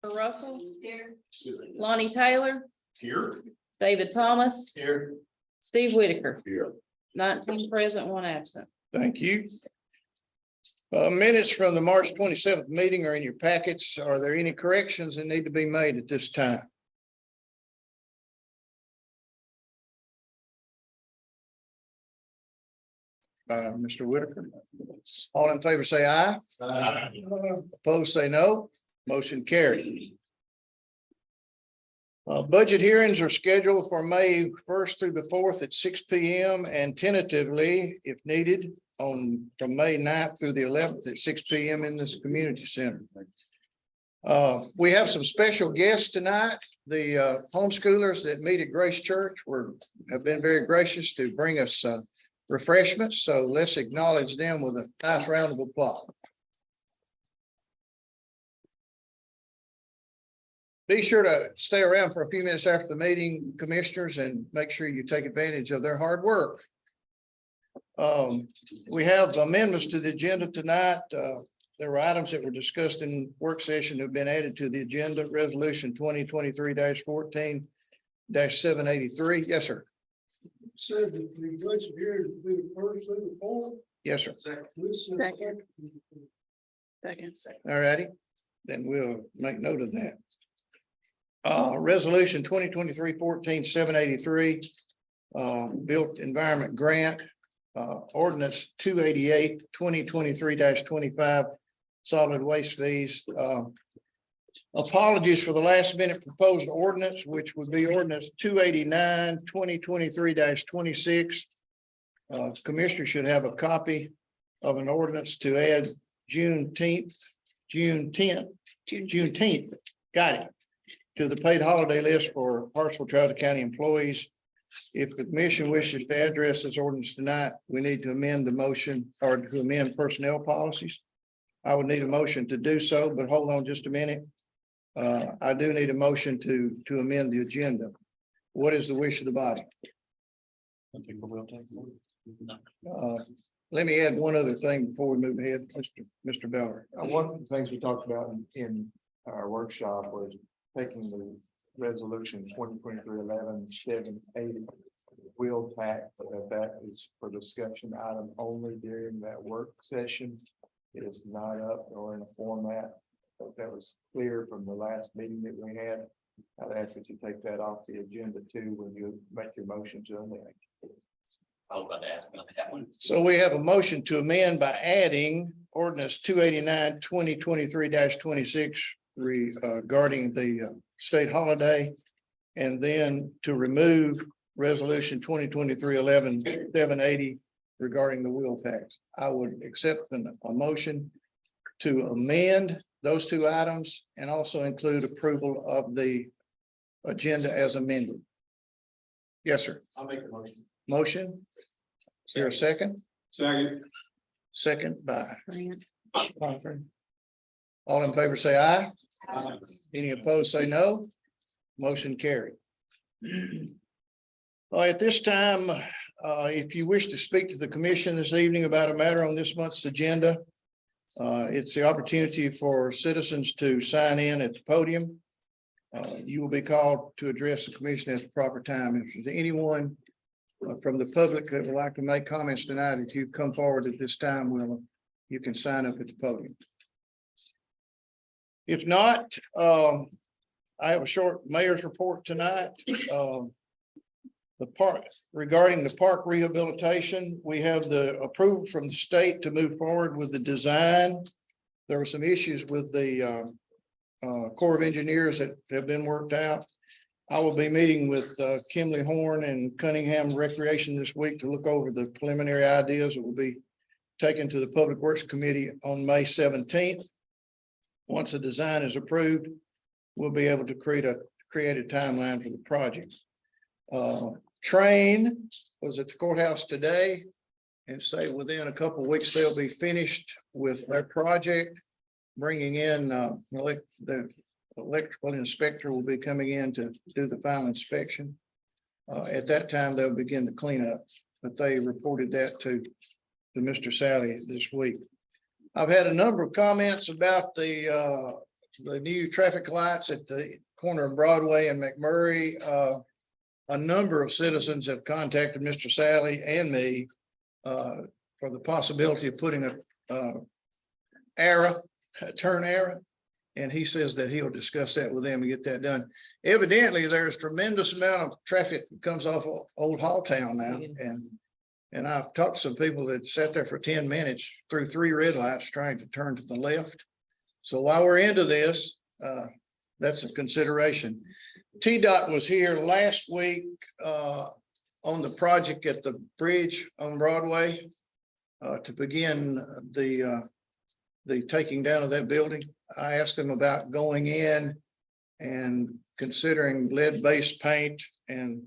Russell. Here. Lonnie Taylor, Here. David Thomas, Here. Steve Whitaker, Here. 19 present, 1 absent. Thank you. Minutes from the March 27th meeting are in your packets. Are there any corrections that need to be made at this time? Mr. Whitaker. All in favor, say aye. Opposed, say no. Motion carried. Budget hearings are scheduled for May 1st through the 4th at 6 p.m. and tentatively, if needed, from May 9th through the 11th at 6 p.m. in this community center. We have some special guests tonight. The homeschoolers that meet at Grace Church have been very gracious to bring us refreshments. So let's acknowledge them with a nice round of applause. Be sure to stay around for a few minutes after the meeting, commissioners, and make sure you take advantage of their hard work. We have amendments to the agenda tonight. There were items that were discussed in work session that have been added to the agenda. Resolution 2023-14-783. Yes, sir. Said that the budget here is the first through the fourth. Yes, sir. Second. All righty. Then we'll make note of that. Resolution 2023-14-783. Built environment grant. Ordinance 288, 2023-25. Solid waste fees. Apologies for the last minute proposed ordinance, which would be ordinance 289, 2023-26. Commissioner should have a copy of an ordinance to add Juneteenth, got it, to the paid holiday list for Hartsville Trouter County employees. If the commission wishes to address this ordinance tonight, we need to amend the motion or to amend personnel policies. I would need a motion to do so, but hold on just a minute. I do need a motion to amend the agenda. What is the wish of the body? Let me add one other thing before we move ahead, Mr. Beller. One of the things we talked about in our workshop was taking the resolution 2023-11-780 wheel tax. That is for discussion item only during that work session. It is not up or in a format. But that was clear from the last meeting that we had. I'd ask that you take that off the agenda too when you make your motion to amend. I was about to ask about that one. So we have a motion to amend by adding ordinance 289, 2023-26 regarding the state holiday, and then to remove resolution 2023-11-780 regarding the wheel tax. I would accept a motion to amend those two items and also include approval of the agenda as amended. Yes, sir. I'll make the motion. Motion. Is there a second? Second. Second by Grant. Crawford. All in favor, say aye. Any opposed, say no. Motion carried. At this time, if you wish to speak to the commission this evening about a matter on this month's agenda, it's the opportunity for citizens to sign in at the podium. You will be called to address the commission at the proper time. If there's anyone from the public that would like to make comments tonight, if you come forward at this time, you can sign up at the podium. If not, I have a short mayor's report tonight. The park regarding the park rehabilitation, we have the approval from the state to move forward with the design. There were some issues with the Corps of Engineers that have been worked out. I will be meeting with Kimley Horn and Cunningham Recreation this week to look over the preliminary ideas that will be taken to the Public Works Committee on May 17th. Once the design is approved, we'll be able to create a timeline for the project. Train was at the courthouse today and say within a couple of weeks, they'll be finished with their project, bringing in the electrical inspector will be coming in to do the final inspection. At that time, they'll begin the cleanup, but they reported that to Mr. Sally this week. I've had a number of comments about the the new traffic lights at the corner of Broadway and McMurray. A number of citizens have contacted Mr. Sally and me for the possibility of putting a turn arrow. And he says that he'll discuss that with them and get that done. Evidently, there's tremendous amount of traffic that comes off of Old Hall Town now. And I've talked to some people that sat there for 10 minutes through 3 red lights trying to turn to the left. So while we're into this, that's a consideration. TDOT was here last week on the project at the bridge on Broadway to begin the taking down of that building. I asked them about going in and considering lead-based paint and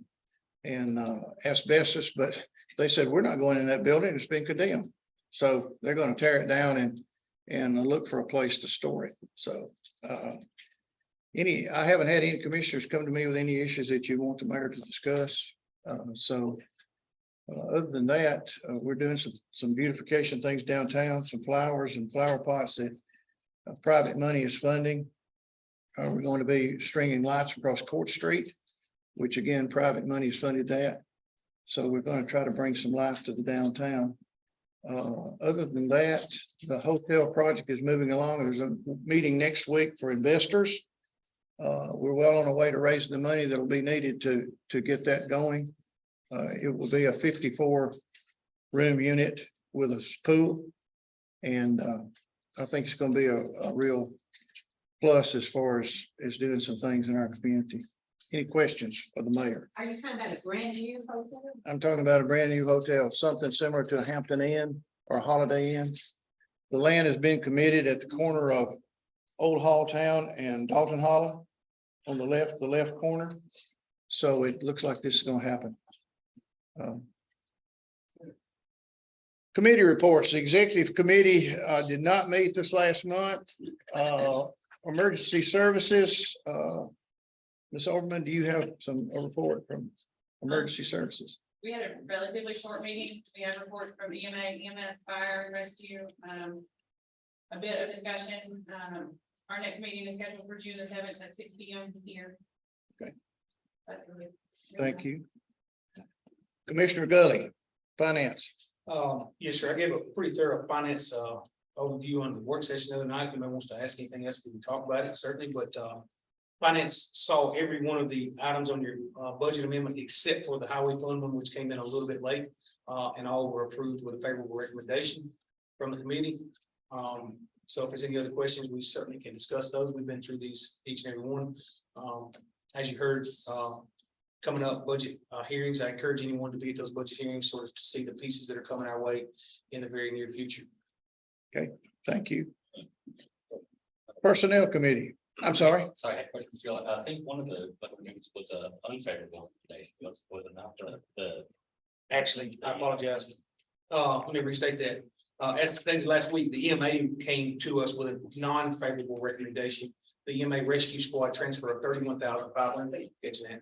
asbestos, but they said, we're not going in that building. It's been condemned. So they're going to tear it down and look for a place to store it. So I haven't had any commissioners come to me with any issues that you want the mayor to discuss. Other than that, we're doing some beautification things downtown, some flowers and flower pots that private money is funding. We're going to be stringing lights across Court Street, which again, private money has funded that. So we're going to try to bring some life to the downtown. Other than that, the hotel project is moving along. There's a meeting next week for investors. We're well on our way to raising the money that'll be needed to get that going. It will be a 54-room unit with a pool. And I think it's going to be a real plus as far as doing some things in our community. Any questions for the mayor? Are you talking about a brand new hotel? I'm talking about a brand new hotel, something similar to a Hampton Inn or a Holiday Inn. The land has been committed at the corner of Old Hall Town and Dalton Hollow on the left corner. So it looks like this is going to happen. Committee reports. The executive committee did not meet this last month. Emergency services. Ms. Overman, do you have a report from emergency services? We had a relatively short meeting. We had reports from EMA, EMS, fire and rescue, a bit of discussion. Our next meeting is scheduled for June the 7th at 6 p.m. here. Okay. That's really- Thank you. Commissioner Gully, finance. Yes, sir. I gave a pretty thorough finance overview on the work session the other night. If anyone wants to ask anything else, we can talk about it certainly, but finance saw every one of the items on your budget amendment except for the highway fund one, which came in a little bit late, and all were approved with a favorable recommendation from the committee. So if there's any other questions, we certainly can discuss those. We've been through these each and every one. As you heard, coming up budget hearings, I encourage anyone to be at those budget hearings sort of to see the pieces that are coming our way in the very near future. Thank you. Personnel committee. I'm sorry. Sorry, I had a question for you. I think one of the recommendations was unfavorable recommendation. Was not the. Actually, I apologize. Let me restate that. As stated last week, the EMA came to us with a non-favorable recommendation. The EMA rescue squad transfer of $31,500, catching that,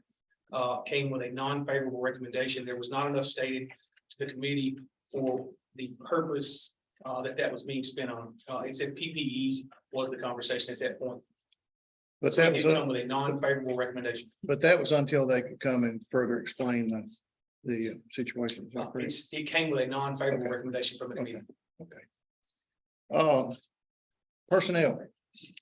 came with a non-favorable recommendation. There was not enough stated to the committee for the purpose that was being spent on. It said PPE was the conversation at that point. But So that it was, come with a non-favorable recommendation. but that was until they could come and further explain the situation. Is that correct? It came with a non-favorable Okay. recommendation from the committee. Personnel,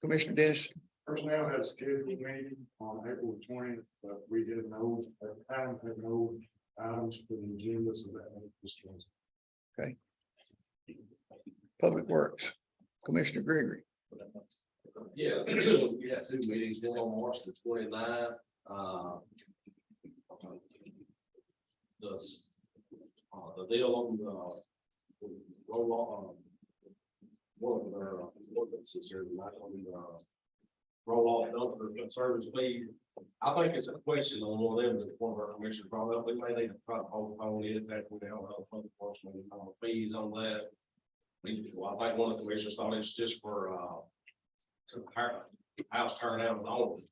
Commissioner Dennis. Personnel had a scheduled meeting on April 20th, but we did no, at the time, had no items for the agenda, so that was canceled. Public Works, Commissioner Gregory. Yeah, we had 2 meetings, one on March the 29th. The deal on roll on one of their ordinances here tonight on roll off dumpster service fee. I think it's a question on one of them that one of our commissioners brought up. We may need to try to postpone it back with the public works when we call fees on that. Well, I think one of the commissioners thought it's just for house turn out only,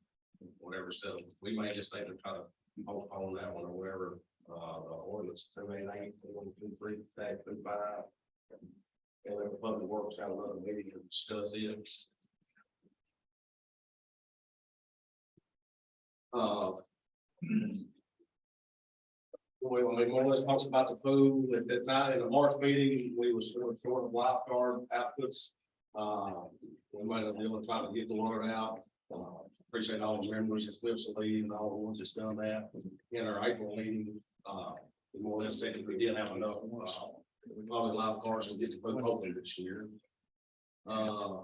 whatever stuff. We may just need to try to postpone that one or whatever. The ordinance 288, 123, 25. And then the public works out another meeting to discuss it. We more or less talks about the food, at that time, in the March meeting, we were short of wild card outputs. We might have been able to try to get the word out. Appreciate all the members, and Cliff's lead, and all the ones that's done that. In our April meeting, we more or less said we did have enough. We probably live cars will get the food open this year.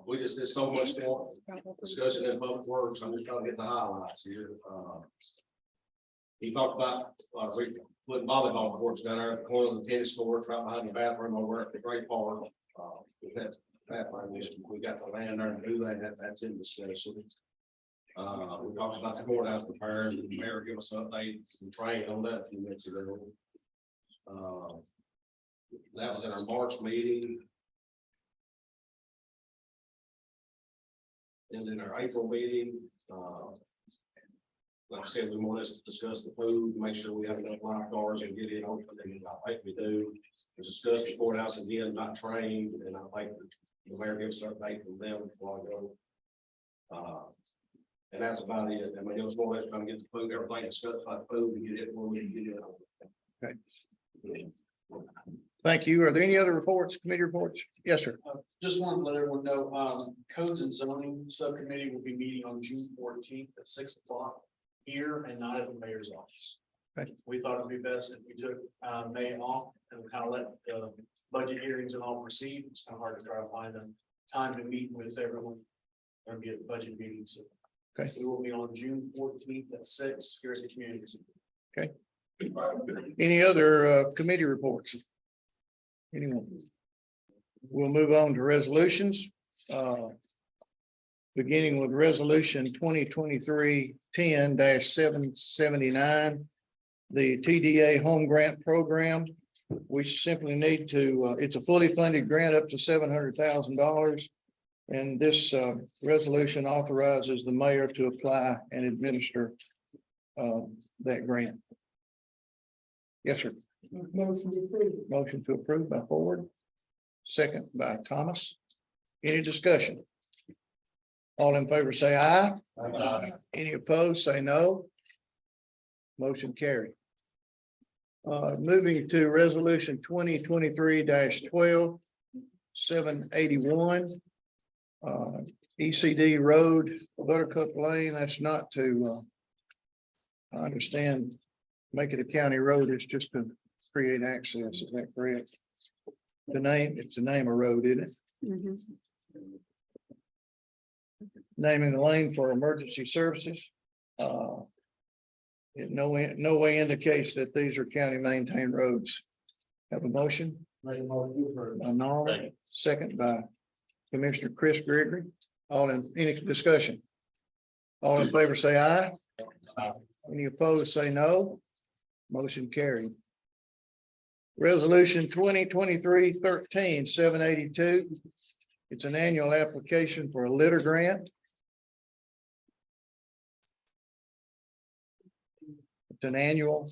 We just did so much more discussion in public works. I'm just trying to get the highlights here. He talked about, putting volleyball courts down there at the corner of the tennis courts, right behind the bathroom over at the Great Park. That's we got the land there and do that, that's in discussion. We talked about the courthouse repairs, the mayor gave us updates and training on that a few minutes ago. That was in our March meeting. And in our April meeting, like I said, we want us to discuss the food, make sure we have enough live cars and get it open, and I think we do. We discussed the courthouse again, not trained, and I think the mayor gives us an update from them before I go. And that's about it. I mean, it was more or less trying to get the food, everything discussed about food and get it where we can get it. Okay. Thank you. Are there any other reports, committee reports? Yes, sir. Just wanted to let everyone know, codes and zoning subcommittee will be meeting on June 14th at 6 o'clock here and not at the mayor's office. Okay. We thought it'd be best if we took May off and kind of let the budget hearings and all proceed. It's kind of hard to try to find a time to meet with everyone. There'll be a budget meeting, so. Okay. We will be on June 14th at 6 here at the community center. Any other committee reports? Anyone? We'll move on to resolutions. Beginning with resolution 2023-10-779. The TDA home grant program. We simply need to, it's a fully funded grant up to $700,000. And this resolution authorizes the mayor to apply and administer that grant. Yes, sir. Motion to approve by Ford. Second by Thomas. Any discussion? All in favor, say aye. Aye. Any opposed, say no. Motion carried. Moving to resolution 2023-12-781. ECD Road, Buttercup Lane, that's not to, I understand, make it a county road, it's just to create access, is that correct? The name, it's the name of road, isn't it? Naming the lane for emergency services. It no way indicates that these are county maintained roads. Have a motion? By Norman, second by Commissioner Chris Gregory. All in, any discussion? All in favor, say aye. Any opposed, say no. Motion carried. Resolution 2023-13-782. It's an annual application for a litter grant. It's an annual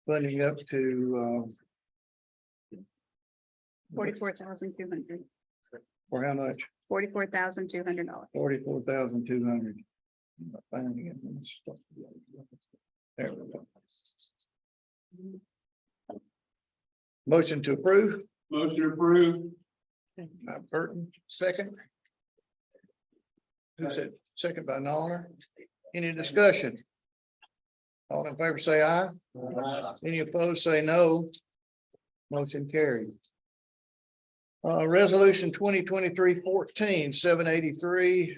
funding up to 44,200. for how much? $44,200. $44,200. Finding it. There we go. Motion to approve. Motion approved. By Burton, second. Who said second by Noller? Any discussion? All in favor, say aye. Any opposed, say no. Motion carried. Resolution 2023-14-783,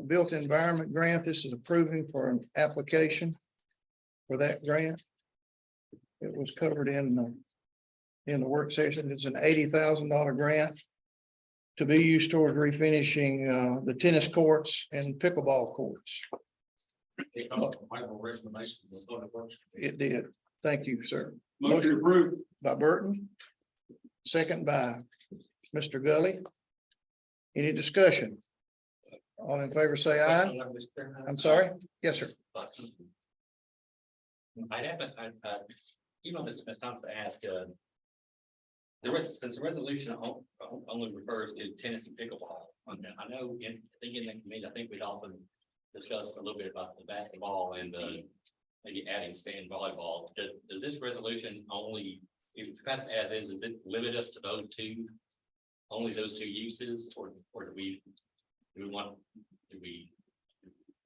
built environment grant. This is approving for an application for that grant. It was covered in the work session. It's an $80,000 grant to be used towards refinishing the tennis courts and pickleball courts. It did. Thank you, sir. Motion approved. By Burton. Second by Mr. Gully. Any discussion? All in favor, say aye. I'm sorry. Yes, sir. I haven't, Ms. Thompson asked, since the resolution only refers to tennis and pickleball, I know, I think in the committee, I think we'd often discuss a little bit about the basketball and maybe adding sand volleyball. Does this resolution only, if it passes as is, does it limit us to those two? Only those two uses, or do we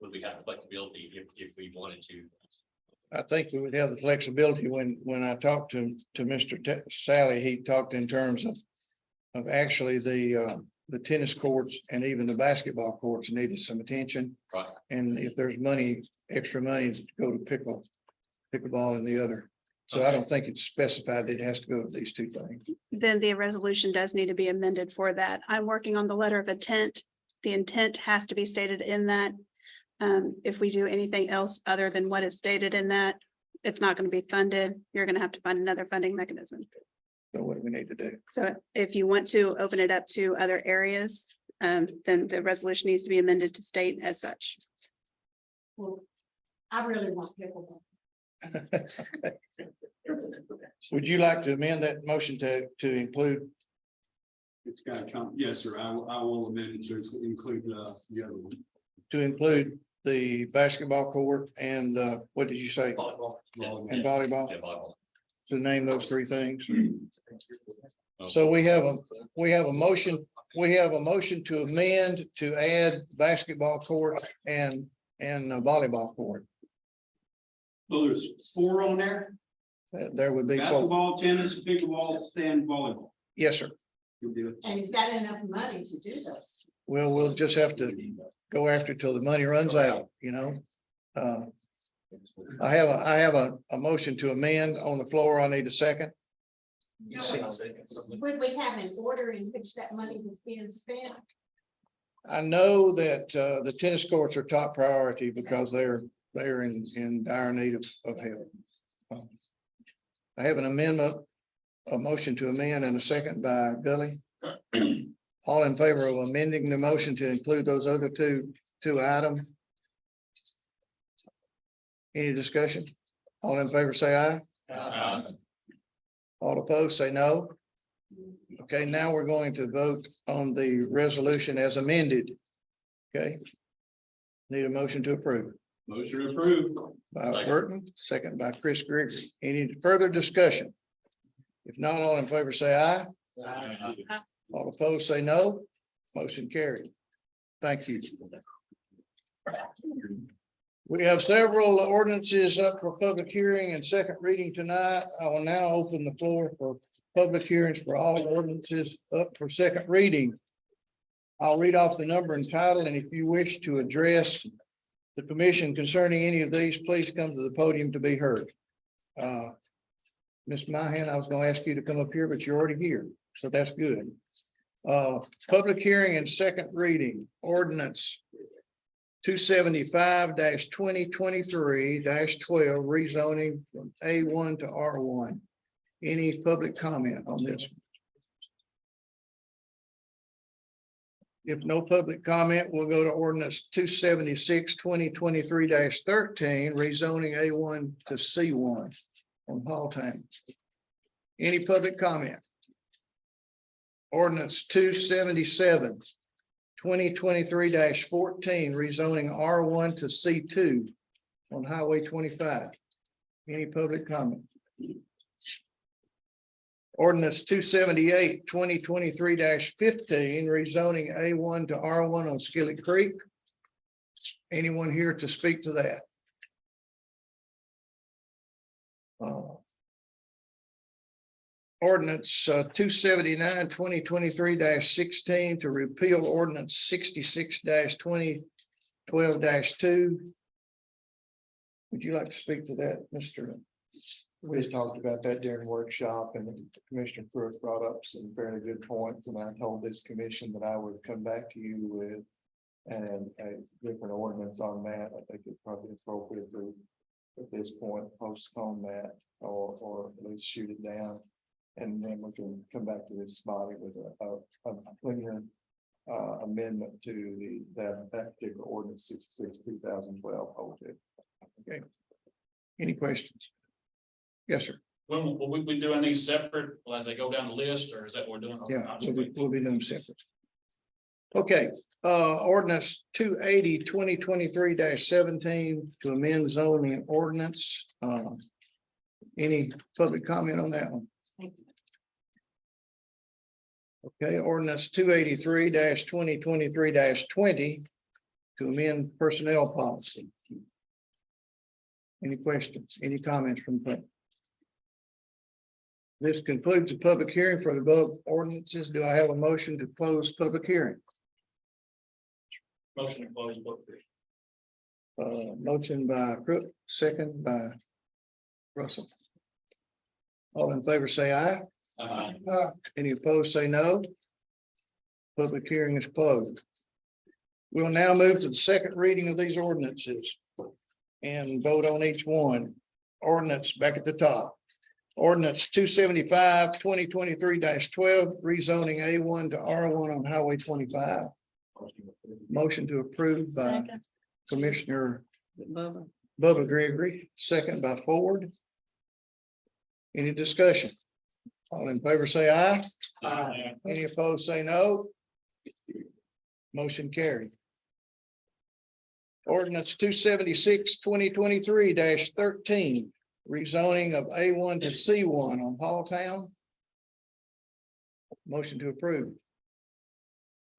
would we have flexibility if we wanted to? I think we would have the flexibility when I talked to Mr. Sally, he talked in terms of actually the tennis courts and even the basketball courts needed some attention. Right. And if there's money, extra money to go to pickleball and the other. So I don't think it's specified that it has to go to these two things. Then the resolution does need to be amended for that. I'm working on the letter of intent. The intent has to be stated in that. If we do anything else other than what is stated in that, it's not going to be funded. You're going to have to find another funding mechanism. So what do we need to do? So if you want to open it up to other areas, then the resolution needs to be amended to state as such. Well, I really want pickleball. Would you like to amend that motion to include, It's got to come, yes, sir, I will amend it to include the other one. the basketball court and what did you say? Volleyball. And volleyball? Yeah, volleyball. To name those three things. So we have a motion to amend to add basketball court and a volleyball court. So there's 4 on there, There would be four. basketball, tennis, pickleball, and volleyball. Yes, sir. You'll do it. And you've got enough money to do those. Well, we'll just have to go after till the money runs out, you know? I have a motion to amend on the floor. I need a second. Would we have an order in which that money was being spent? I know that the tennis courts are top priority because they're in dire need of help. I have an amendment, a motion to amend and a second by Billy. All in favor of amending the motion to include those other two items? Any discussion? All in favor, say aye. All opposed, say no. Okay, now we're going to vote on the resolution as amended. Okay. Need a motion to approve Motion approved. by Second. Burton, second by Chris Gregory. Any further discussion? If not, all in favor, say aye. All opposed, say no. Motion carried. Thank you. We have several ordinances up for public hearing and second reading tonight. I will now open the floor for public hearings for all ordinances up for second reading. I'll read off the number and title, and if you wish to address the commission concerning any of these, please come to the podium to be heard. Ms. Mahan, I was going to ask you to come up here, but you're already here, so that's good. Public hearing and second reading ordinance 275-2023-12 rezoning from A1 to R1. Any public comment on this? If no public comment, we'll go to ordinance 276-2023-13 rezoning A1 to C1 on Hall Town. Any public comment? Ordinance 277-2023-14 rezoning R1 to C2 on Highway 25. Any public comment? Ordinance 278-2023-15 rezoning A1 to R1 on Skillet Creek. Anyone here to speak to that? Ordinance 279-2023-16 to repeal ordinance 66-2012-2. Would you like to speak to that, Mr.? We just talked about that during workshop, and Commissioner Pruitt brought up some fairly good points, and I told this commission that I would come back to you with and a different ordinance on that. I think it's probably appropriate to, at this point, postpone that or at least shoot it down. And then we can come back to this body with a cleaner amendment to that particular ordinance 66, 2012. Okay. Any questions? Yes, sir. When will we be doing these separate as they go down the list, or is that what we're doing? Yeah, so we'll be doing separate. Okay, ordinance 280-2023-17 to amend zoning ordinance. Any public comment on that one? Okay, ordinance 283-2023-20 to amend personnel policy. Any questions, any comments from the public? This concludes the public hearing for the above ordinances. Do I have a motion to close public hearing? Motion to close book. Motion by Crook, second by Russell. All in favor, say aye. Any opposed, say no. Public hearing is closed. We'll now move to the second reading of these ordinances and vote on each one. Ordinance back at the top. Ordinance 275-2023-12, rezoning A1 to R1 on Highway 25. Motion to approve by Second. Commissioner Bubba. Bubba Gregory, second by Ford. Any discussion? All in favor, say aye. Any opposed, say no. Motion carried. Ordinance 276-2023-13, rezoning of A1 to C1 on Halltown. Motion to approve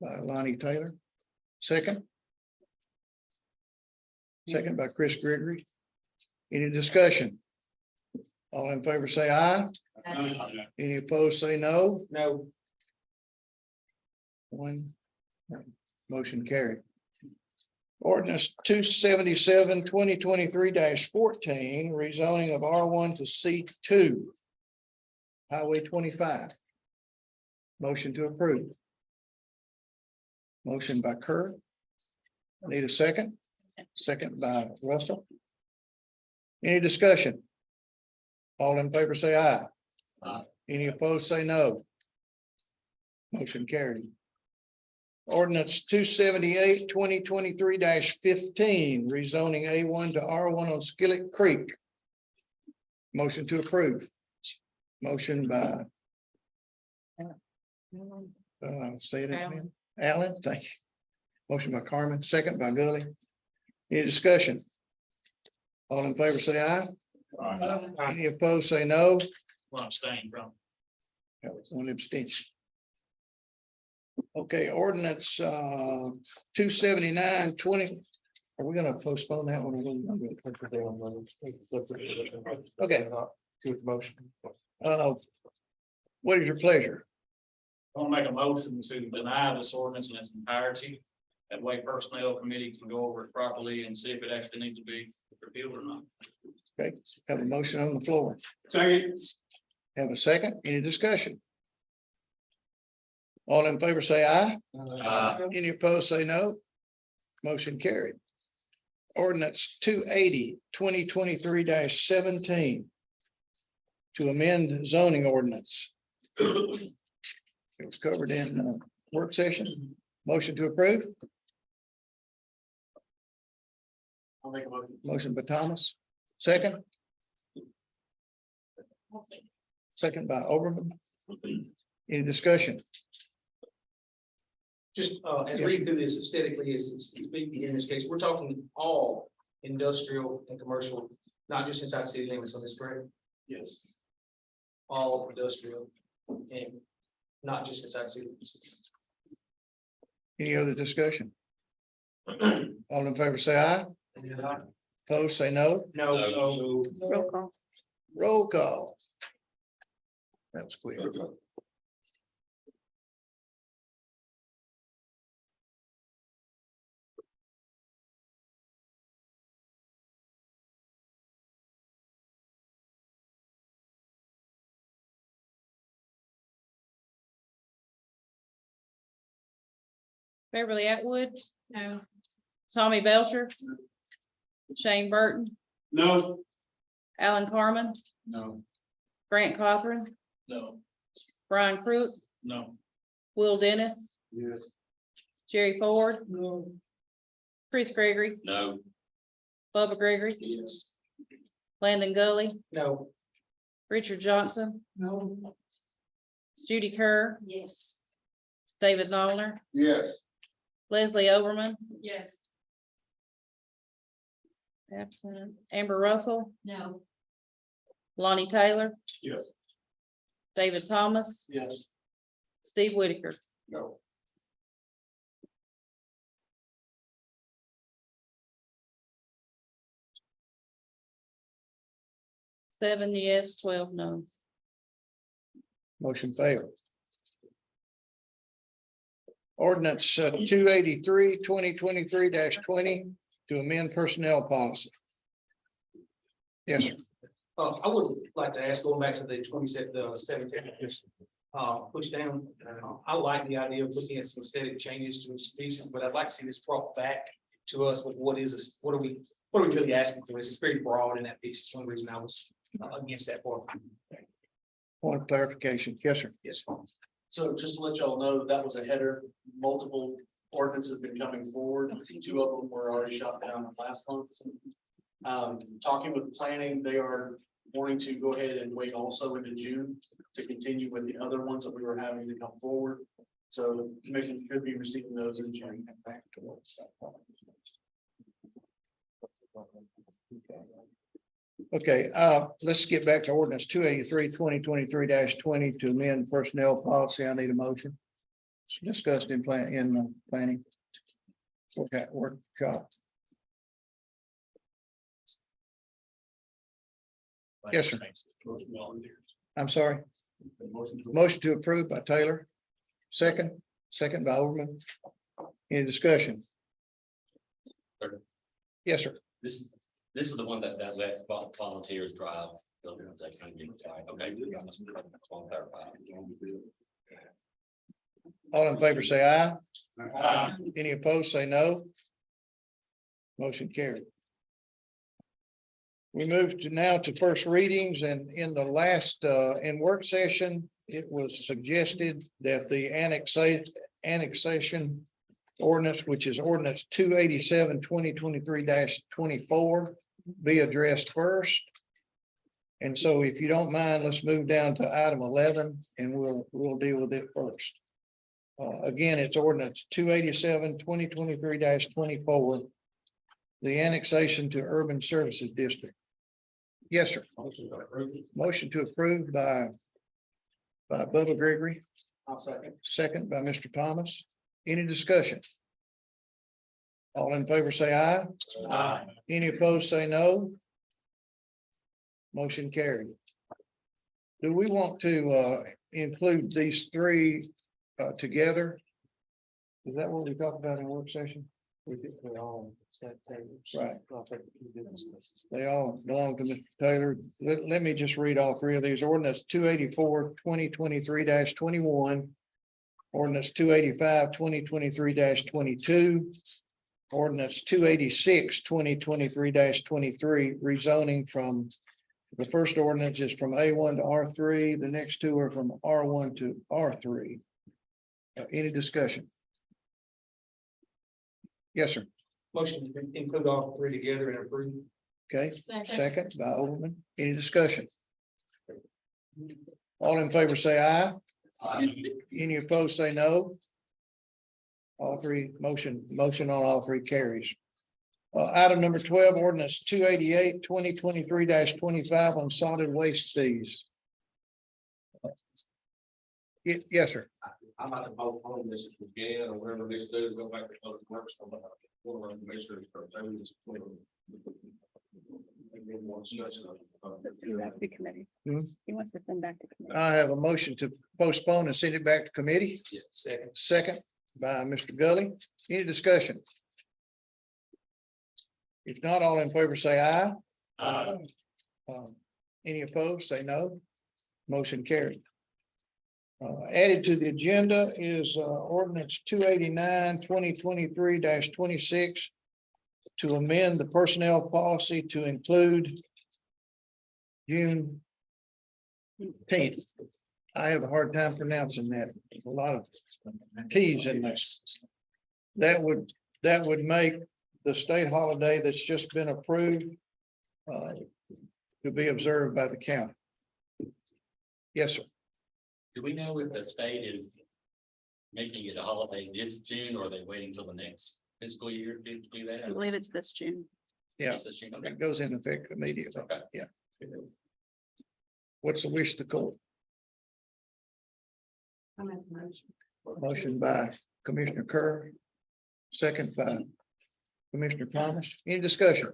by Lonnie Taylor. Second. Second by Chris Gregory. Any discussion? All in favor, say aye. Any opposed, say no. No. One. Motion carried. Ordinance 277-2023-14, rezoning of R1 to C2. Highway 25. Motion to approve. Motion by Kerr. Need a second? Second by Russell. Any discussion? All in favor, say aye. Any opposed, say no. Motion carried. Ordinance 278-2023-15, rezoning A1 to R1 on Skillet Creek. Motion to approve. Motion by say that again. Alan, thank you. Motion by Carmen, second by Gully. Any discussion? All in favor, say aye. Any opposed, say no. Well, I'm staying from. That was one abstention. Okay, ordinance 279-20. Are we gonna postpone that one? Okay. To the motion. What is your pleasure? I want to make a motion to deny this ordinance in its entirety. That way personnel committee can go over it properly and see if it actually needs to be repealed or not. Okay, have a motion on the floor. Second. Have a second, any discussion? All in favor, say aye. Any opposed, say no. Motion carried. Ordinance 280-2023-17 to amend zoning ordinance. It was covered in work session. Motion to approve. I'll make a motion. Motion by Thomas, second. Second by Overman. Any discussion? Just as reading through this aesthetically is speaking in this case, we're talking all industrial and commercial, not just inside city limits on this, correct? Yes. All industrial and not just inside city limits. Any other discussion? All in favor, say aye. Opposed, say no. No. Roll call. Roll call. That was quick. Beverly Atwood. No. Tommy Belcher. Shane Burton, No. Alan Carmen, No. Grant Cochran, No. Brian Crook, No. Will Dennis, Yes. Jerry Ford. No. Chris Gregory, No. Bubba Gregory, Yes. Landon Gully, No. Richard Johnson, No. Judy Kerr, Yes. David Noller, Yes. Leslie Overman, Yes. absent. Amber Russell, No. Lonnie Taylor, Yes. David Thomas, Yes. Steve Whitaker. No. Seven yes, 12 no. Motion failed. Ordinance 283, 2023 20 to amend personnel policy. Yes, sir. I would like to ask, going back to the 17, push down, I like the idea of looking at some aesthetic changes to each piece, but I'd like to see this brought back to us with what is this, what are we really asking for? It's very broad in that piece. It's one reason I was against that part. Point of clarification. Yes, sir. Yes. So just to let y'all know, that was a header, multiple ordinances have been coming forward, 2 of them were already shot down last month. Talking with planning, they are wanting to go ahead and wait also into June to continue with the other ones that we were having to come forward. So the commission should be receiving those in June. Back towards that. Okay, let's get back to ordinance 283, 2023 20 to amend personnel policy. I need a motion. It's discussed in planning. Workshop. Yes, sir. I'm sorry. Motion to approve by Taylor. Second by Overman. Any discussion? Sir. Yes, sir. This is the one that lets volunteers drive. That kind of thing. Okay. I just want to clarify. All in favor, say aye. Aye. Any opposed, say no. Motion carried. We move to now to first readings, and in the last, in work session, it was suggested that the annexation ordinance, which is ordinance 287, 2023 24, be addressed first. And so if you don't mind, let's move down to item 11 and we'll deal with it first. Again, it's ordinance 287, 2023 24, the annexation to urban services district. Yes, sir. Motion to approve by Bubba Gregory, I'll second. second by Mr. Thomas. Any discussion? All in favor, say aye. Aye. Any opposed, say no. Motion carried. Do we want to include these three together? Is that what we talked about in work session? We did, they all set tables. Right. I think we did discuss. They all belong to Mr. Taylor. Let me just read all three of these. Ordinance 284, 2023 21. Ordinance 285, 2023 22. Ordinance 286, 2023 23, rezoning from, the first ordinance is from A1 to R3. The next two are from R1 to R3. Any discussion? Yes, sir. Motion to include all three together and approve. Okay, Second. second by Overman. Any discussion? All in favor, say aye. Any opposed, say no. All three, motion on all three carries. Item number 12, ordinance 288, 2023 25 on solid waste fees. Yes, sir. I'm not involved on this again, or whatever this does, go back to public works. One of our commissioners. Maybe more discussion of- The committee. Hmm. He wants to send back to committee. I have a motion to postpone and send it back to committee. Yes. Second. Second by Mr. Gully. Any discussion? If not, all in favor, say aye. Any opposed, say no. Motion carried. Added to the agenda is ordinance 289, 2023 26 to amend the personnel policy to include June 10th. I have a hard time pronouncing that. There's a lot of T's in this. That would make the state holiday that's just been approved to be observed by the county. Yes, sir. Do we know if the state is making it a holiday this June, or are they waiting till the next fiscal year to do that? I believe it's this June. Yeah. It's this June, okay. It goes into effect immediately. Okay. Yeah. What's the wish of the court? I make a motion. Motion by Commissioner Kerr. Second by Commissioner Thomas. Any discussion?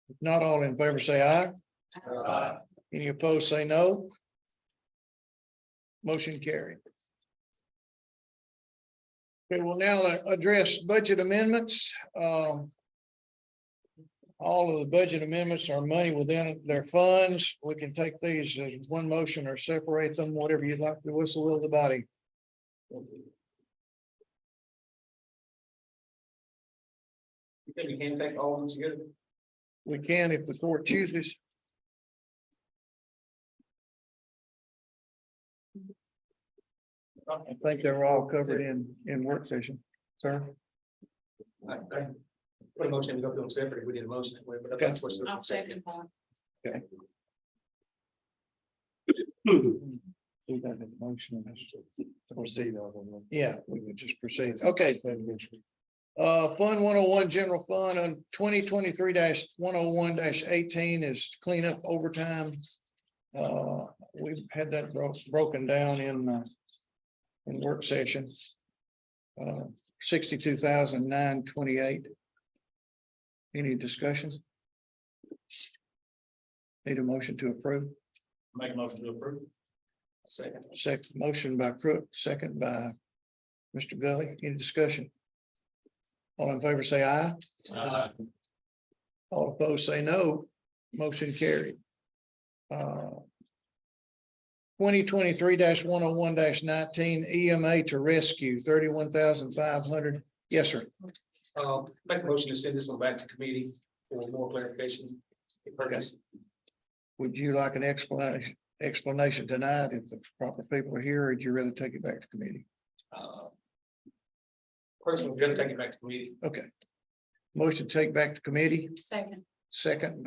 If not, all in favor say aye. Any opposed, say no. Motion carried. Okay, we'll now address budget amendments. All of the budget amendments are money within their funds. We can take these as one motion or separate them, whatever you'd like to. What's the will of the body? You think we can take all of them together? We can if the court chooses. I think they're all covered in work session, sir. I put a motion to go through them separate. We did a motion that way, but I Okay. think we're still. I'll second that. We got a motion. Proceed on them. Yeah, we could just proceed. Okay. Fund 101, general fund on 2023-101-18 is cleanup overtime. We've had that broken down in work sessions. 62,928. Any discussion? Need a motion to approve? Make a motion to approve. Second. Second, motion by Crook, second by Mr. Gully. Any discussion? All in favor, say aye. All opposed, say no. Motion carried. 2023-101-19 EMA to rescue 31,500. Yes, sir. Make a motion to send this one back to committee for more clarification. Purpose. Would you like an explanation tonight if the proper people are here, or would you rather take it back to committee? Personally, we're gonna take it back to committee. Okay. Motion to take back to committee, Second.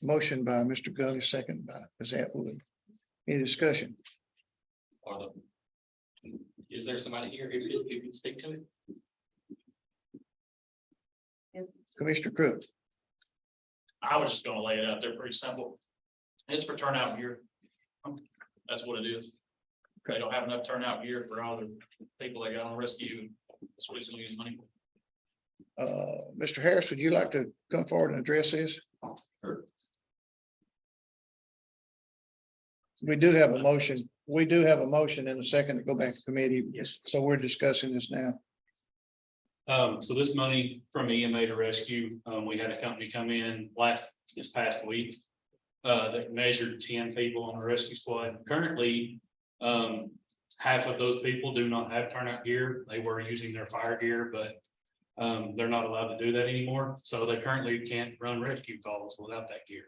motion by Mr. Gully, second by Ms. Atwood. Any discussion? Is there somebody here who can speak to it? Commissioner Crook. I was just gonna lay it out there pretty simple. It's for turnout gear. That's what it is. They don't have enough turnout gear for all the people they got on rescue. That's what he's gonna use money for. Mr. Harris, would you like to come forward and address this? We do have a motion. We do have a motion in a second to go back to committee. Yes. So we're discussing this now. So this money from EMA to rescue, we had a company come in this past week. That measured 10 people on the rescue squad. Currently, half of those people do not have turnout gear. They were using their fire gear, but they're not allowed to do that anymore. So they currently can't run rescue calls without that gear.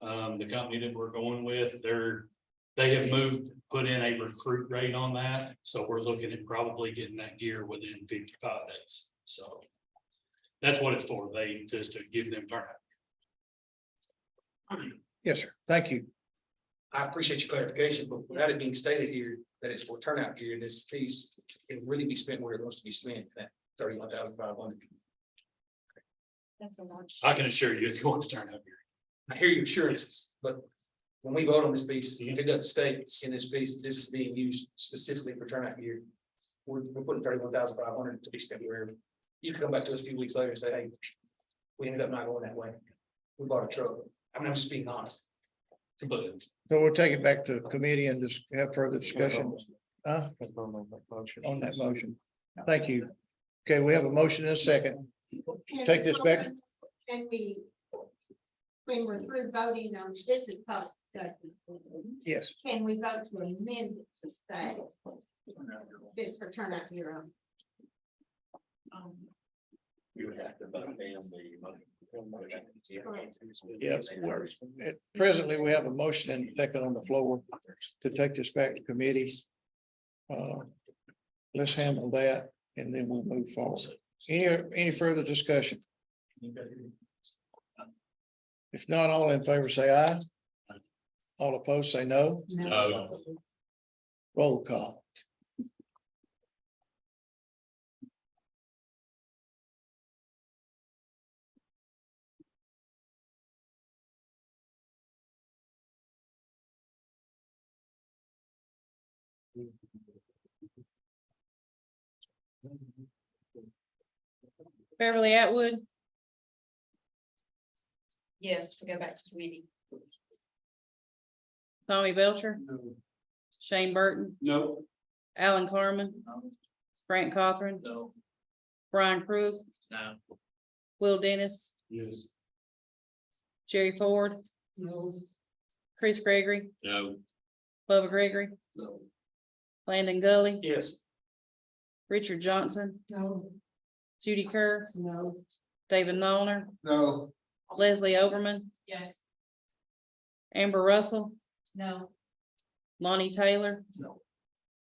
The company that we're going with, they have put in a recruit rate on that. So we're looking at probably getting that gear within 55 days. So that's what it's for. Just to give them turnout. Yes, sir. Thank you. I appreciate your clarification, but without it being stated here that it's for turnout gear, this piece can really be spent where it wants to be spent, that 31,500. That's a large. I can assure you it's going to turn out here. I hear your assurances, but when we vote on this piece, if it doesn't state in this piece, this is being used specifically for turnout gear. We're putting 31,500 to be spent wherever. You can come back to us a few weeks later and say, hey, we ended up not going that way. We bought a truck. I mean, I'm just being honest. Completely. So we'll take it back to committee and just have further discussion on that motion. Thank you. Okay, we have a motion in a second. Take this back. And when we're through voting on this is public discussion, Yes. can we vote to amend it to say this for turnout gear on? We would have to vote down the motion. Yes. Presently, we have a motion and second on the floor to take this back to committee. Let's handle that and then we'll move forward. Any further discussion? If not, all in favor, say aye. All opposed, say no. No. Roll call. Beverly Atwood, Yes, to go back to committee. Tommy Belcher, Shane Burton, No. Alan Carmen, Frank Cawthorn, No. Brian Krug, No. Will Dennis, Yes. Jerry Ford, No. Chris Gregory, No. Bubba Gregory, No. Landon Gully, Yes. Richard Johnson, No. Judy Kerr, No. David Nollner, No. Leslie Overman, Yes. Amber Russell, No. Lonnie Taylor. No.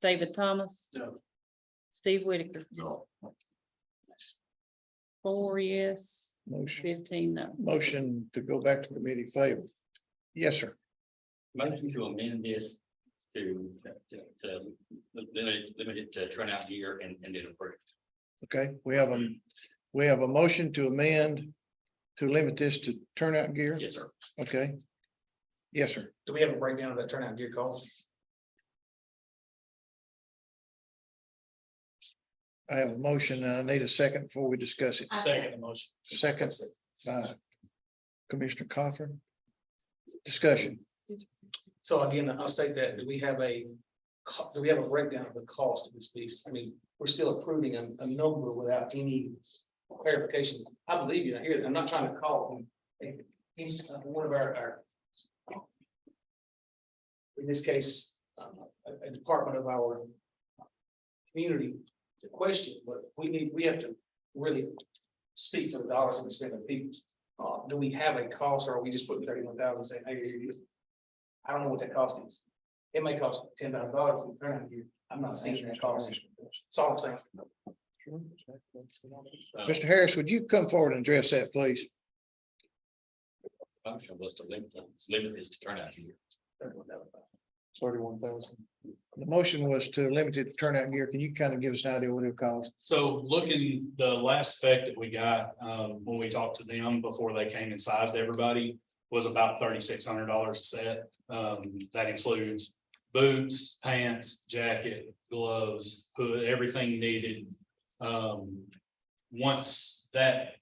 David Thomas. No. Steve Whitaker. No. 4 yes, Motion, 15 no. motion to go back to committee failed. Yes, sir. Motion to amend this to limit it to turnout gear and then approve. Okay, we have a motion to amend to limit this to turnout gear. Yes, sir. Okay. Yes, sir. Do we have a breakdown of that turnout gear cost? I have a motion and I need a second before we discuss it. Second motion. Second by Commissioner Cawthorn. Discussion. So again, I'll state that, do we have a breakdown of the cost of this piece? I mean, we're still approving a number without any clarification. I believe you, I hear that, I'm not trying to call him. He's one of our in this case, a department of our community to question, but we have to really speak to the dollars that we spend on people. Do we have a cost, or are we just putting 31,000 saying, hey, here it is? I don't know what that cost is. It may cost $10,000 to turn out here. I'm not seeing that cost. That's all I'm saying. Mr. Harris, would you come forward and address that, please? Motion was to limit this to turnout gear. 31,000. The motion was to limit it to turnout gear. Can you kind of give us an idea what it costs? So looking, the last spec that we got, when we talked to them before they came and sized everybody was about $3,600 a set. That includes boots, pants, jacket, gloves, hood, everything needed. Once that,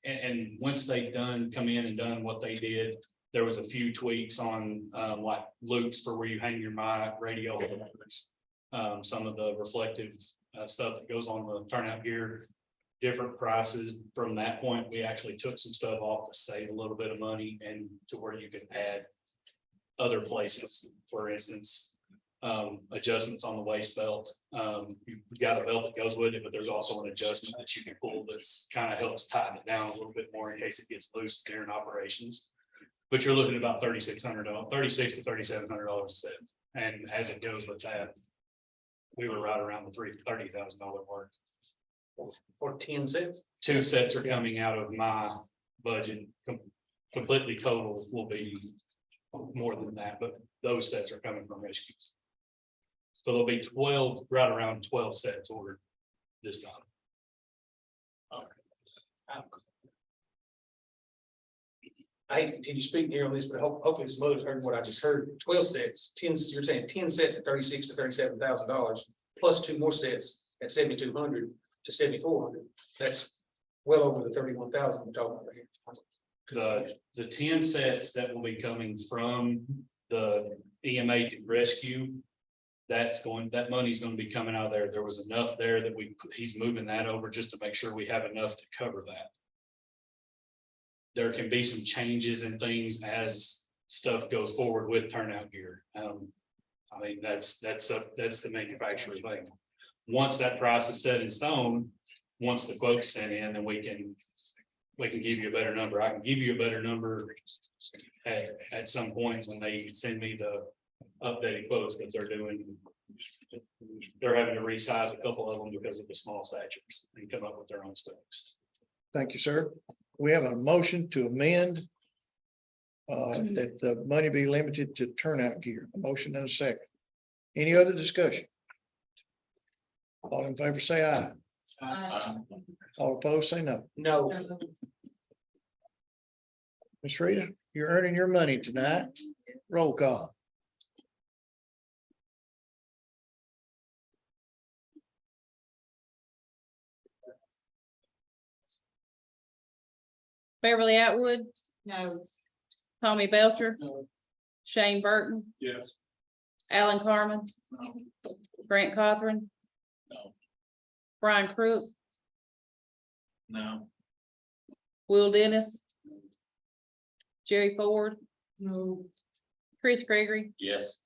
and once they come in and done what they did, there was a few tweaks on, like loops for where you hang your mic, radio, some of the reflective, stuff that goes on the turnout gear. Different prices. From that point, we actually took some stuff off to save a little bit of money and to where you could add other places, for instance, adjustments on the waist belt. You've got a belt that goes with it, but there's also an adjustment that you can pull that's kind of helps tighten it down a little bit more in case it gets loose during operations. But you're looking at about $3,600, $3,600 to $3,700 a set. And as it goes with that, we were right around the $30,000 mark. For 10 sets. 2 sets are coming out of my budget. Completely total will be more than that, but those sets are coming from rescues. So there'll be 12, right around 12 sets ordered this time. I hate to continue speaking here on this, but hopefully some others heard what I just heard. 12 sets, 10, you're saying 10 sets at $36,000 to $37,000, plus 2 more sets at $7,200 to $7,400. That's well over the 31,000 we're talking about here. The 10 sets that will be coming from the EMA to rescue. That money's gonna be coming out of there. There was enough there that he's moving that over just to make sure we have enough to cover that. There can be some changes and things as stuff goes forward with turnout gear. I mean, that's the manufacturer's thing. Once that price is set in stone, once the quote's sent in, then we can give you a better number. I can give you a better number at some point when they send me the updated quotes, but they're having to resize a couple of them because of the small statures and come up with their own specs. Thank you, sir. We have a motion to amend that the money be limited to turnout gear. A motion and a second. Any other discussion? All in favor, say aye. All opposed, say no. No. Ms. Rita, you're earning your money tonight. Roll call. Beverly Atwood, No. Tommy Belcher, No. Shane Burton, Yes. Alan Carmen, Grant Cothran. No. Brian Crook, No. Will Dennis, Jerry Ford, No. Chris Gregory, Yes.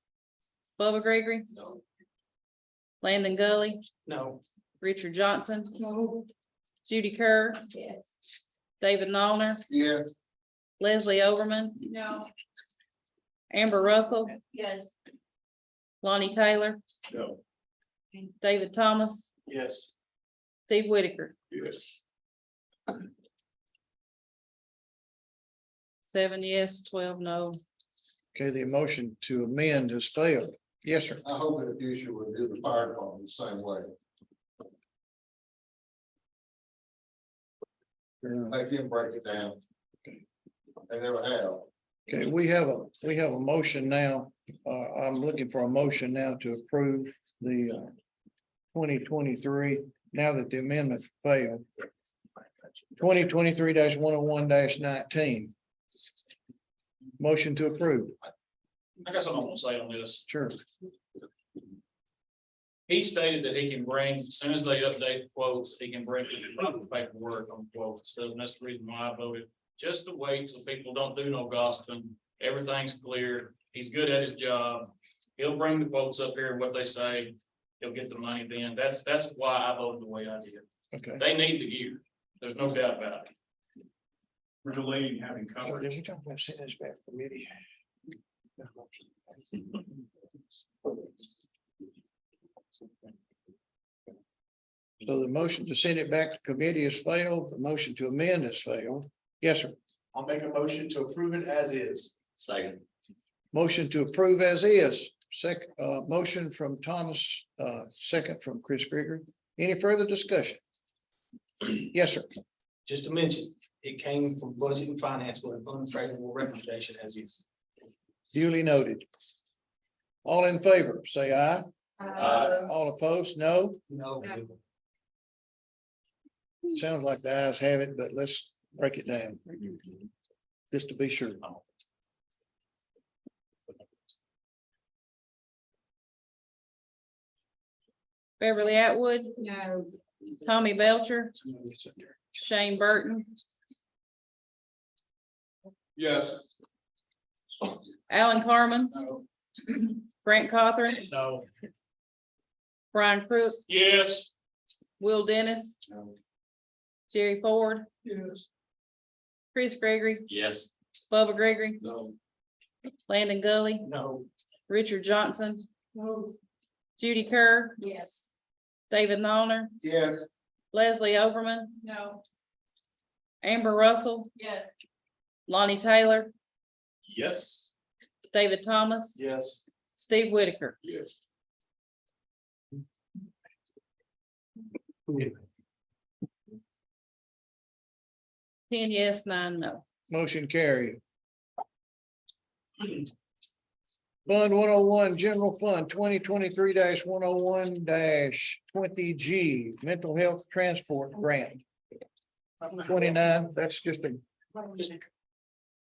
Bubba Gregory, No. Landon Gully, No. Richard Johnson, No. Judy Kerr, Yes. David Nollner, Yeah. Leslie Overman, No. Amber Russell, Yes. Lonnie Taylor, No. David Thomas, Yes. Steve Whitaker. Yes. 7 yes, 12 no. Okay, the motion to amend has failed. Yes, sir. I hope in the future we'll do the fire department the same way. Make them break it down. They never have. Okay, we have a motion now. I'm looking for a motion now to approve the 2023, now that the amendment failed. 2023-101-19. Motion to approve. I got something I want to say on this. Sure. He stated that he can bring, as soon as they update the quotes, he can bring the proper paperwork on quotes. So that's the reason why I voted. Just to wait so people don't do no gossiping. Everything's clear. He's good at his job. He'll bring the quotes up here, what they say. He'll get the money then. That's why I voted the way I did. Okay. They need the gear. There's no doubt about it. We're delaying having So coverage. did we talk about sending this back to committee? So the motion to send it back to committee has failed. The motion to amend has failed. Yes, sir. I'll make a motion to approve it as is. Second. Motion to approve as is. Second, motion from Thomas, second from Chris Gregory. Any further discussion? Yes, sir. Just to mention, it came from budget and finance with an unfavorable recommendation as is. Duly noted. All in favor, say aye. Uh, All opposed, no. No. Sounds like the ayes have it, but let's break it down. Just to be sure. Beverly Atwood, No. Tommy Belcher, Shane Burton, Yes. Alan Carmen, No. Grant Cothran, No. Brian Crook, Yes. Will Dennis, No. Jerry Ford, Yes. Chris Gregory, Yes. Bubba Gregory, No. Landon Gully, No. Richard Johnson, No. Judy Kerr, Yes. David Nollner, Yes. Leslie Overman, No. Amber Russell, Yes. Lonnie Taylor, Yes. David Thomas, Yes. Steve Whitaker. Yes. Ten yes, 9 no. Motion carried. Fund 101, General Fund 2023-101-20G, Mental Health Transport Grant. 29, that's just a, Just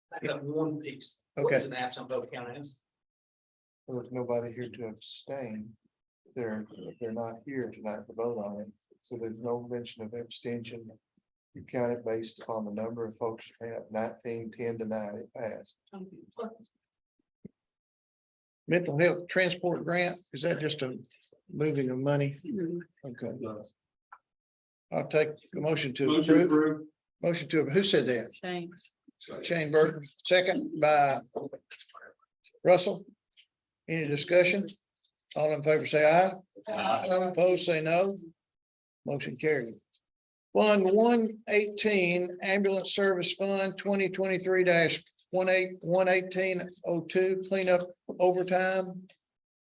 back up one piece. Okay. What is an absent vote count as? There was nobody here to abstain. They're not here tonight to vote on it, so there's no mention of abstention. You count it based upon the number of folks you have, 19, 10 to 9, it passed. mental health transport grant. Is that just a moving of money? Okay. I'll take a motion to Motion approve. approved. Motion to, who said that? Shane. Shane Burton, second by Russell. Any discussion? All in favor, say aye. Opposed, say no. Motion carried. Fund 118 Ambulance Service Fund 2023-11802 cleanup overtime.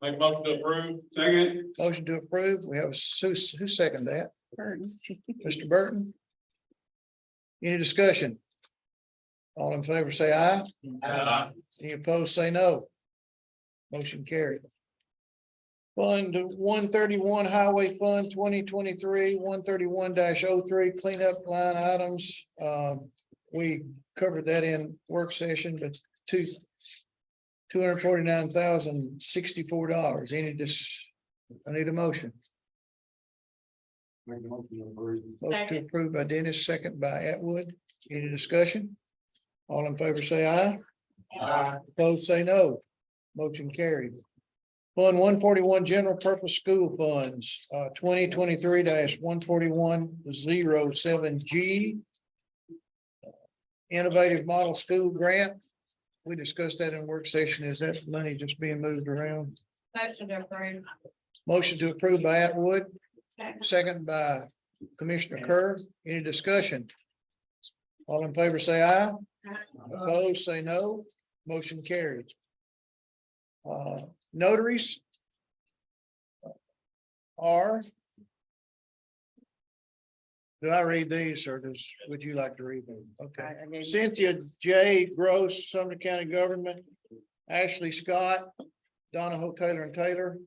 Make motion to approve. Second. Motion to approve. We have who seconded that? Mr. Burton. Any discussion? All in favor, say aye. Any opposed, say no. Motion carried. Fund 131 Highway Fund 2023-131-03 cleanup line items. we covered that in work session, but $249,064. I need a motion. Make a motion to approve. Motion to Second. approve by Dennis, second by Atwood. Any discussion? All in favor, say aye. Opposed, say no. Motion carried. Fund 141, general purpose school funds, 2023-14107G. Innovative model school grant. We discussed that in work session. Is that money just being moved around? Motion to approve. Motion to approve by Atwood, Second. second by Commissioner Kerr. Any discussion? All in favor, say aye. Opposed, say no. Motion carried. Notaries are. Do I read these or would you like to read them? Okay. Cynthia J. Gross, Sumner County Government, Ashley Scott, Donahoe Taylor and Taylor,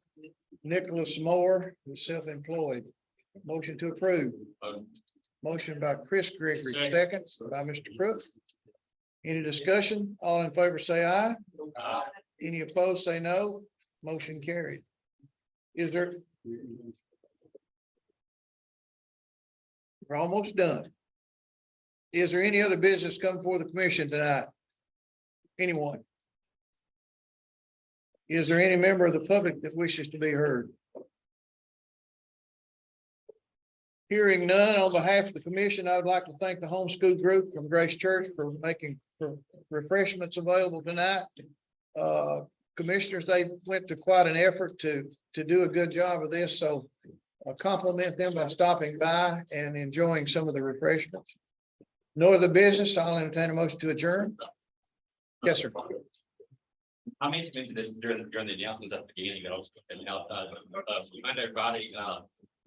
Nicholas Moore, who's self-employed. Motion to approve. Motion by Chris Gregory, second by Mr. Crook. Any discussion? All in favor, say aye. Any opposed, say no. Motion carried. Is there? We're almost done. Is there any other business come before the commission tonight? Anyone? Is there any member of the public that wishes to be heard? Hearing none, on behalf of the commission, I would like to thank the homeschool group from Grace Church for making refreshments available tonight. Commissioners, they went to quite an effort to do a good job of this, so I compliment them by stopping by and enjoying some of the refreshments. No other business, I'll entertain a motion to adjourn. Yes, sir. I meant to mention this during the announcements at the beginning, but I was putting out, Monday, Friday,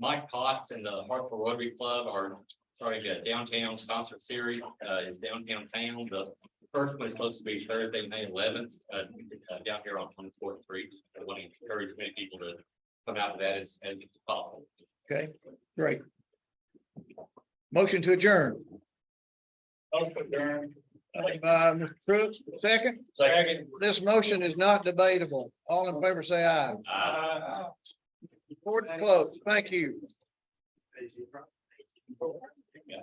Mike Potts and the Hartford Rotary Club are starting a downtown concert series, is downtown town. The first one is supposed to be Thursday, May 11th, down here on 24th Street. I want to encourage many people to come out to that as possible. Okay, great. Motion to adjourn. By Mr. Crooks, second. Second. This motion is not debatable. All in favor, say aye. Court is closed. Thank you. Yeah.